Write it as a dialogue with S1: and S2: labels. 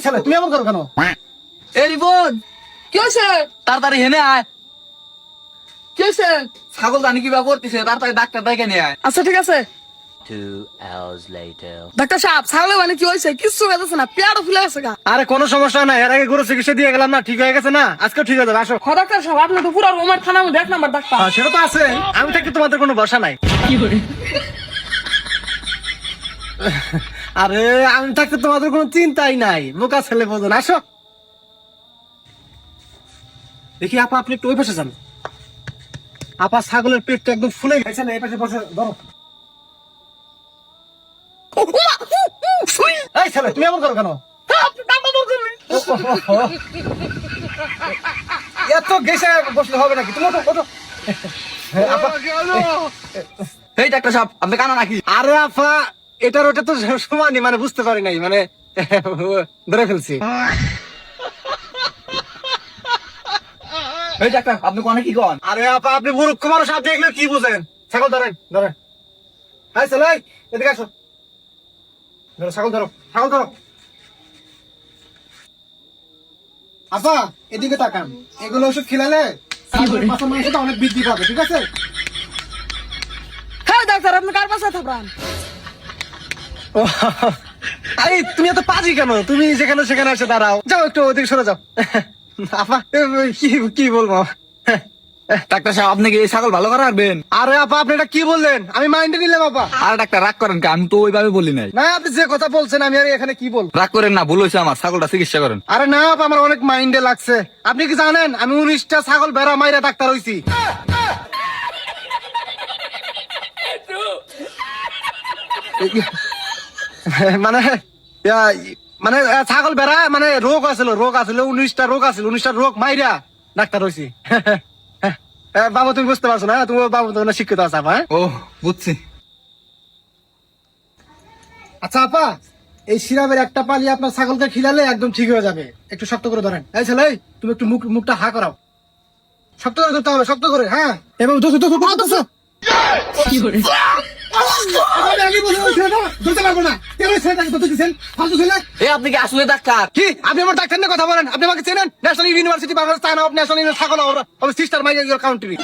S1: ছেলে তুমি এমন করো কেন?
S2: এই রিপন
S3: কি হয়েছে?
S2: তাড়াতাড়ি হেনে আয়।
S3: কি হয়েছে?
S2: ছাগল জানি কিবা করতেছে, তাড়াতাড়ি ডাক্তার ডেকে নিয়ে আয়।
S3: আচ্ছা ঠিক আছে।
S4: 2 hours later.
S3: ডাক্তার সাহেব ছাগলের মানে কি হয়েছে? কিচ্ছু হয়ে যাচ্ছে না, পেয়ারও ফুলে গেছে গা।
S1: আরে কোনো সমস্যা নাই, এর আগে গরু চিকিৎসা দিয়ে গেলাম না, ঠিক হয়ে গেছে না, আজকেও ঠিক হয়ে যাবে। আসো।
S3: ডাক্তার সাহেব আপনি তো পুরো রোমার থানার মধ্যে 1 নাম্বার ডাক্তার।
S1: সেটা তো আছে, আমি থাকতে তোমাদের কোনো ভরসা নাই। আরে আমি থাকতে তোমাদের কোনো চিন্তাই নাই, বোকা ছেলে বোঝেন। আসো দেখি আপা, আপনি একটু ওই পাশে যান। আপা ছাগলের পেটটা একদম ফুলে গেছে না, এই পাশে বসে ধরো। এই ছেলে তুমি এমন করো কেন? এত গেছে বসলে হবে নাকি? তুমি ওঠো, ওঠো। আপা,
S2: এই ডাক্তার সাহেব আপনি কানা নাকি?
S1: আরে আপা এটার ওটা তো সমানই, মানে বুঝতে পারি নাই, মানে ধরে ফেলছি।
S2: এই ডাক্তার আপনি কোনে কি কন?
S1: আরে আপা আপনি মূর্খ মানুষ, আপনি এগুলো কি বুঝেন? ছাগল ধরেন, ধরেন। হ্যাঁ চলো এদিকে আসো, ধরো ছাগল, ধরো ছাগল ধরো। আপা এদিকে তাকান, এগুলো ওষুধ খিলালে ছাগলের পাশের মাংসটা অনেক বৃদ্ধি পাবে, ঠিক আছে?
S3: হ্যাঁ ডাক্তার আপনি কার পাশে থাকবেন?
S1: আরে তুমি এত পাজি কেন? তুমি যেখানে সেখানে এসে দাঁড়াও, যাও একটু ওদিকে সরে যাও। আপা কি কি বলবো?
S2: ডাক্তার সাহেব আপনি কি এই ছাগল ভালো করে রাখবেন?
S1: আরে আপা আপনি এটা কি বললেন? আমি মাইন্ডে নিলাম আপা।
S2: আর ডাক্তার রাগ করেন কে? আমি তো ওইভাবে বলি নাই।
S1: না আপনি যে কথা বলছেন আমি আর এখানে কি বলবো?
S2: রাগ করেন না, ভুল হয়েছে আমার, ছাগলটা চিকিৎসা করেন।
S1: আরে না আপা, আমার অনেক মাইন্ডে লাগছে। আপনি কি জানেন আমি 19টা ছাগল বেড়া মাইরা ডাক্তার হইছি? মানে মানে ছাগল বেড়া মানে রোগ আছিল 19টা রোগ আছিল, 19টা রোগ মাইরা ডাক্তার হইছি। বাবা তুমি বুঝতে পারছো না? তুমি বাবু তো না শিক্ষিত আছে আপা।
S2: ও বুঝছি।
S1: আচ্ছা আপা, এই সিরাপের একটা পালি আপনার ছাগলকে খিলালে একদম ঠিক হয়ে যাবে। একটু শক্ত করে ধরেন। এই ছেলে তুমি একটু মুখটা হা করাও, শক্ত করে ধরতে হবে, শক্ত করে। হ্যাঁ এবার
S2: এই আপনি কি আসলে ডাক্তার?
S1: কি আপনি আমার ডাক্তার নিয়ে কথা বলেন? আপনি আমাকে চেনেন? ন্যাশনাল ইউনিভার্সিটি বাংলাদেশ ছাগল কাউন্ট্রি।